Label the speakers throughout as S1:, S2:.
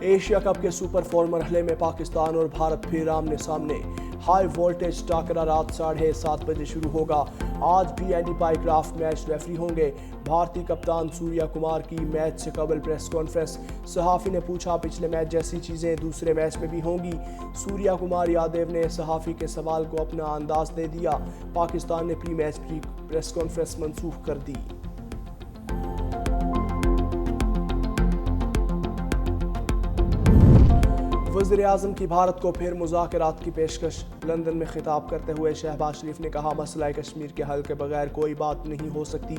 S1: Asia cup के super 4 मरहले में पाकिस्तान और भारत फिर आमने सामने। हाई वोल्टेज टाकरा रात 7:30 बजे शुरू होगा। आज भी एंडी पाईक्राफ्ट मैच रेफरी होंगे। भारतीय कप्तान सूर्या कुमार की मैच से कबल प्रेस कॉन्फ्रेंस। सहाफ़ी ने पूछा, पिछले मैच जैसी चीज़ें दूसरे मैच में भी होंगी? सूर्या कुमार यादव ने सहाफ़ी के सवाल को अपना अंदाज दे दिया। पाकिस्तान ने प्री मैच प्रेस कॉन्फ्रेंस मनसूख कर दी। वज़ीर-ए-आज़म की भारत को फिर मुज़ाकरात की पेशकश। लंदन में खिताब करते हुए शहबाज शरीफ ने कहा, मसला कश्मीर के हल के बगैर कोई बात नहीं हो सकती।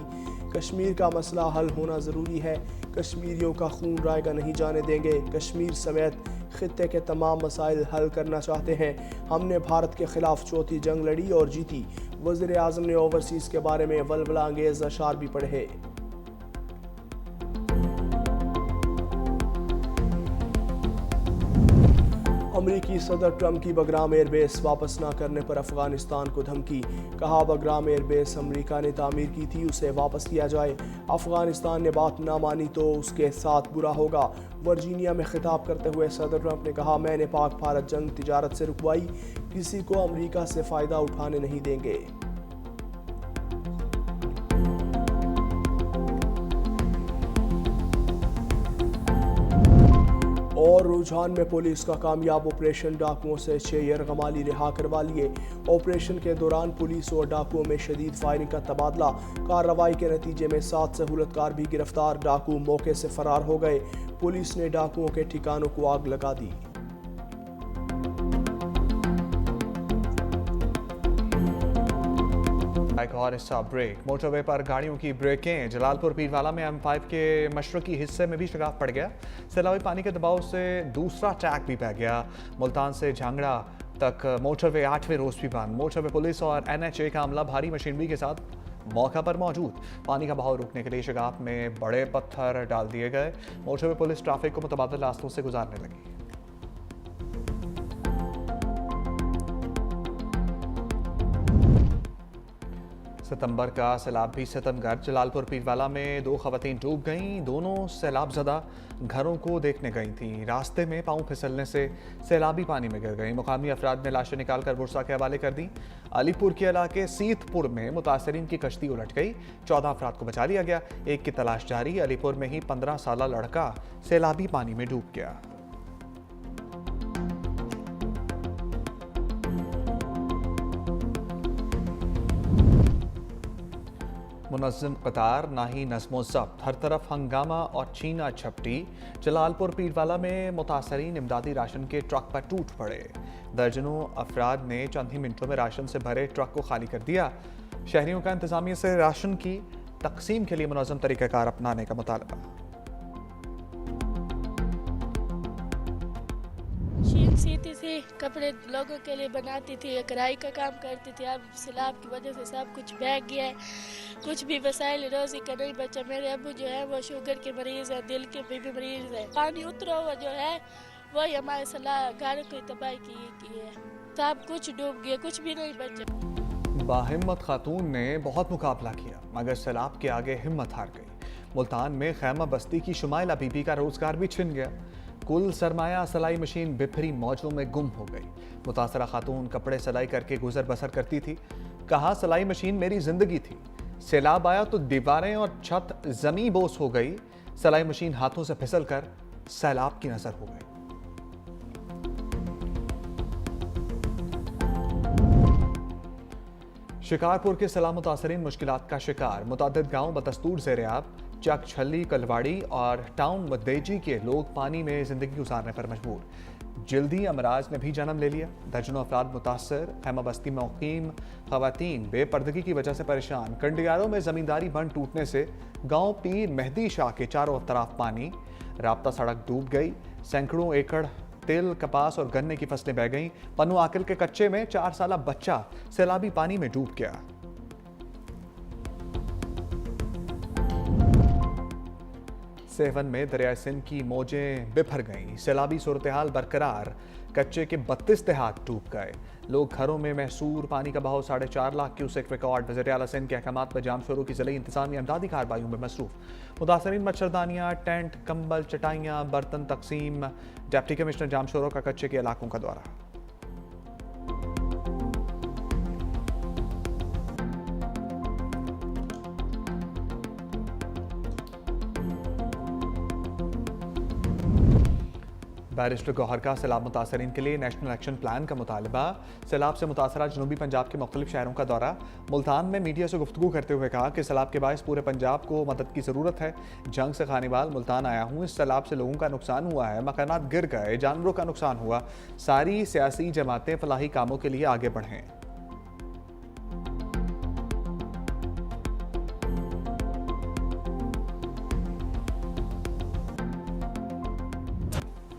S1: कश्मीर का मसला हल होना ज़रूरी है। कश्मीरियों का खून रायगा नहीं जाने देंगे। कश्मीर समेत खित्ते के तमाम मसाइल हल करना चाहते हैं। हमने भारत के खिलाफ चौथी जंग लड़ी और जीती। वज़ीर-ए-आज़म ने ओवरसीज़ के बारे में वलवला अंगेज़ अशार भी पढ़े। अमरीकी सदर ट्रंप की बगराम एयरबेस वापस न करने पर अफगानिस्तान को धमकी। कहा, बगराम एयरबेस अमरीका ने तामीर की थी, उसे वापस किया जाए। अफगानिस्तान ने बात ना मानी तो उसके साथ बुरा होगा। वर्जीनिया में खिताब करते हुए सदर ट्रंप ने कहा, मैंने पाक भारत जंग तिजारत से रुकवाई, किसी को अमरीका से फ़ायदा उठाने नहीं देंगे। और रुझान में पुलिस का कामयाब ऑपरेशन, डाकुओं से 6 यरगमाली रिहा करवा लिए। ऑपरेशन के दौरान पुलिस और डाकुओं में शदीद फायरिंग का तबादला। कार्रवाई के नतीजे में 7 सहूलतकार भी गिरफ्तार। डाकू मौके से फरार हो गए। पुलिस ने डाकुओं के ठिकानों को आग लगा दी।
S2: एक और हिस्सा ब्रेक। मोटरवे पर गाड़ियों की ब्रेकें। जलालपुर पीरवाला में M5 के मशरकी हिस्से में भी शिगाफ पड़ गया। सैलाबी पानी के दबाव से दूसरा ट्रैक भी बह गया। मुल्तान से झांगड़ा तक मोटरवे 8वें रोज भी बंद। मोटरवे पुलिस और NHA का अमला भारी मशीनरी के साथ मौका पर मौजूद। पानी का बहाव रोकने के लिए शिगाफ में बड़े पत्थर डाल दिए गए। मोटरवे पुलिस ट्रैफिक को मुतबादिल रास्तों से गुजारने लगी। सितंबर का सैलाब भी सितमगर। जलालपुर पीरवाला में 2 खवातीन डूब गईं। दोनों सैलाबज़दा घरों को देखने गई थीं। रास्ते में पाँव फिसलने से सैलाबी पानी में गिर गईं। मुकामी अफराद ने लाशें निकालकर बुरसा के हवाले कर दी। अलीपुर के इलाके सीतपुर में मुतासरीन की कश्ती उलट गई। 14 अफराद को बचा लिया गया। एक की तलाश जारी। अलीपुर में ही 15 साला लड़का सैलाबी पानी में डूब गया। मुनज़्ज़म कतार ना ही नज़्मो ज़ब्त, हर तरफ हंगामा और छीना झपटी। जलालपुर पीरवाला में मुतासरीन इमदादी राशन के ट्रक पर टूट पड़े। दर्जनों अफराद ने चंद ही मिनटों में राशन से भरे ट्रक को खाली कर दिया। शहरियों का इंतज़ामिया से राशन की तकसीम के लिए मुनज़्ज़म तरीक़ाकार अपनाने का मुतालबा।
S3: सीती थी, कपड़े लोगों के लिए बनाती थी, कढ़ाई का काम करती थी। अब सैलाब की वजह से सब कुछ बह गया है। कुछ भी वसाइल रोजी का नहीं बचा। मेरे अब्बू जो है वो शुगर के मरीज है, दिल के भी मरीज है। पानी उतरा हुआ जो है वही हमारे घर की तबाही की है। सब कुछ डूब गया, कुछ भी नहीं बचा।
S2: बाहिम्मत खातून ने बहुत मुकाबला किया मगर सैलाब के आगे हिम्मत हार गई। मुल्तान में खैमा बस्ती की शुमाइला बीबी का रोजगार भी छिन गया। कुल सरमाया सिलाई मशीन बिफरी मौजों में गुम हो गई। मुतासरा खातून कपड़े सिलाई करके गुजर बसर करती थी। कहा, सिलाई मशीन मेरी जिंदगी थी। सैलाब आया तो दीवारें और छत जमी बोस हो गई। सिलाई मशीन हाथों से फिसल कर सैलाब की नजर हो गई। शिकारपुर के सैलाब मुतासरीन मुश्किलात का शिकार। मुतादिद गांव बदस्तूर ज़ेर-ए-आब, चक छली, कलवाड़ी और टाउन मदेजी के लोग पानी में जिंदगी गुजारने पर मजबूर। जल्दी अमराज ने भी जन्म ले लिया। दर्जनों अफराद मुतासर। खैमा बस्ती में मुकीम खवातीन बेपर्दगी की वजह से परेशान। कंडियारों में जमींदारी बंद टूटने से गांव पीर मेहदी शाह के चारों तरफ पानी। राब्ता सड़क डूब गई। सैकड़ों एकड़ तिल, कपास और गन्ने की फसलें बह गईं। पन्नू आकिल के कच्चे में 4 साला बच्चा सैलाबी पानी में डूब गया। सेवन में दरियाए सिंध की मौजें बिफर गईं, सैलाबी सूरत हाल बरकरार, कच्चे के 32 देहात डूब गए, लोग घरों में महसूर, पानी का बहाव 4.5 लाख क्यूसेक रिकॉर्ड। वज़ीर आला सिंध के अहकामात पर जाम शोरों की ज़िले इंतज़ामी इमदादी कार्रवाइयों में मसरूफ। मुतासरीन मच्छरदानियाँ, टेंट, कंबल, चटाइयाँ, बर्तन तकसीम। डिप्टी कमिश्नर जाम शोरों का कच्चे के इलाकों का दौरा। बैरिस्टर गौहर का सैलाब मुतासरीन के लिए नेशनल एक्शन प्लान का मुतालबा। सैलाब से मुतासरा जनूबी पंजाब के मुख्तलिफ शहरों का दौरा। मुल्तान में मीडिया से गुफ्तगू करते हुए कहा कि सैलाब के बायस पूरे पंजाब को मदद की ज़रूरत है। जंग से खानीवाल मुल्तान आया हूँ, इस सैलाब से लोगों का नुकसान हुआ है, मकानात गिर गए, जानवरों का नुकसान हुआ। सारी सियासी जमातें फलाही कामों के लिए आगे बढ़ें।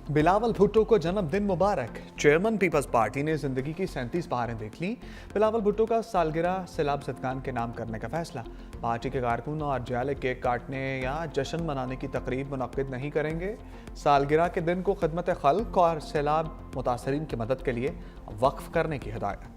S2: बिलावल भुट्टो को जन्मदिन मुबारक। चेयरमैन पीपल्स पार्टी ने जिंदगी की 37 बहारें देख ली। बिलावल भुट्टो का सालगिरह सैलाब ज़दगान के नाम करने का फैसला। पार्टी के कारकुन और जाले केक काटने या जश्न मनाने की तकरीब मुनक्किद नहीं करेंगे। सालगिरह के दिन को खिदमत खल्क और सैलाब मुतासरीन की मदद के लिए वक्फ करने की हिदायत।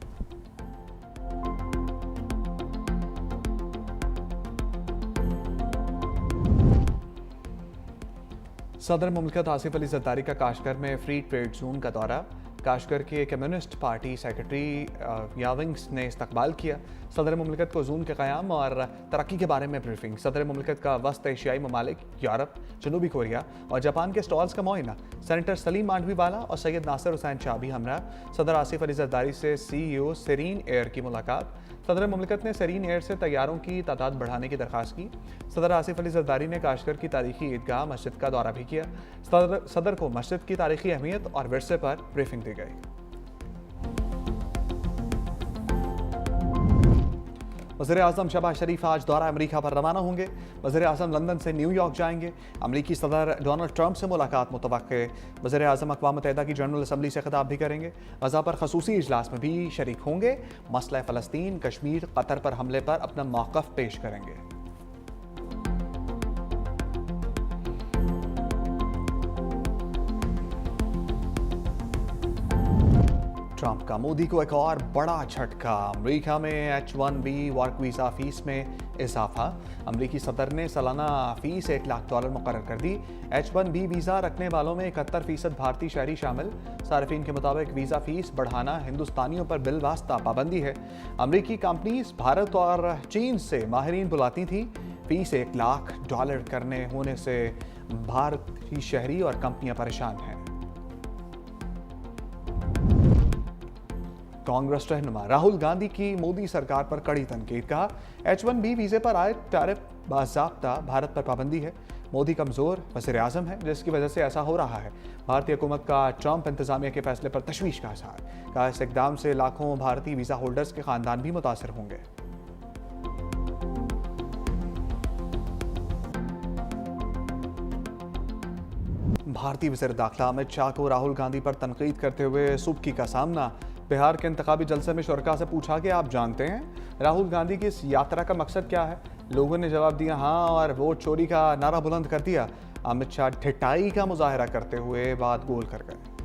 S2: सदर मुमलिकत आसिफ अली जरदारी का काशगर में फ्री ट्रेड जोन का दौरा। काशगर के कम्युनिस्ट पार्टी सेक्रेटरी याविंग्स ने इस्तकबाल किया। सदर मुमलिकत को जोन के क़याम और तरक्की के बारे में ब्रीफिंग। सदर मुमलिकत का वस्त एशियाई ममालिक, यूरोप, जनूबी कोरिया और जापान के स्टॉल्स का मुआयना। सेनेटर सलीम मांडवीवाला और सैयद नासिर हुसैन शाह भी हमरा। सदर आसिफ अली जरदारी से CEO सेरीन एयर की मुलाकात। सदर मुमलिकत ने सेरीन एयर से तैयारों की तादाद बढ़ाने की दरख्वास्त की। सदर आसिफ अली जरदारी ने काशगर की तारीखी ईदगाह मस्जिद का दौरा भी किया। सदर को मस्जिद की तारीखी अहमियत और विरसे पर ब्रीफिंग दी गई। वज़ीर आज़म शहबाज शरीफ आज दौरा अमेरिका पर रवाना होंगे। वज़ीर आज़म लंदन से न्यूयॉर्क जाएंगे। अमेरिकी सदर डोनाल्ड ट्रंप से मुलाकात मुतवक्के। वज़ीर आज़म अक़वाम मुत्तहिदा की जनरल असम्बली से खिताब भी करेंगे। गज़ा पर खसूसी इजलास में भी शरीक होंगे। मसला फ़लस्तीन, कश्मीर, कतर पर हमले पर अपना मौक़िफ़ पेश करेंगे। ट्रंप का मोदी को एक और बड़ा झटका। अमेरिका में H-1B वर्क वीज़ा फीस में इजाफा। अमेरिकी सदर ने सालाना फीस $1 लाख मुकर्रर कर दी। H-1B वीज़ा रखने वालों में 71% भारतीय शहरी शामिल। सार्फिन के मुताबिक वीज़ा फीस बढ़ाना हिंदुस्तानियों पर बिलवास्ता पाबंदी है। अमेरिकी कंपनीज भारत और चीन से माहिरीन बुलाती थी। फीस $1 लाख करने होने से भारतीय शहरी और कंपनियां परेशान हैं। कांग्रेस रहनुमा राहुल गांधी की मोदी सरकार पर कड़ी तनकीद। कहा H-1B वीजे पर आए टैरिफ बाज़ाब्ता भारत पर पाबंदी है। मोदी कमजोर वज़ीर आज़म है जिसकी वजह से ऐसा हो रहा है। भारतीय हुकूमत का ट्रंप इंतजामिया के फैसले पर तशवीश का इज़हार। कहा इस इक़दाम से लाखों भारतीय वीज़ा होल्डर्स के खानदान भी मुतासर होंगे। भारतीय वज़ीर दाखिला अमित शाह को राहुल गांधी पर तनकीद करते हुए सुबकी का सामना। बिहार के इंतखाबी जलसे में शुरका से पूछा कि आप जानते हैं राहुल गांधी की इस यात्रा का मकसद क्या है। लोगों ने जवाब दिया हाँ, और वोट चोरी का नारा बुलंद कर दिया। अमित शाह ढिठाई का मुजाहरा करते हुए बात गोल कर गए।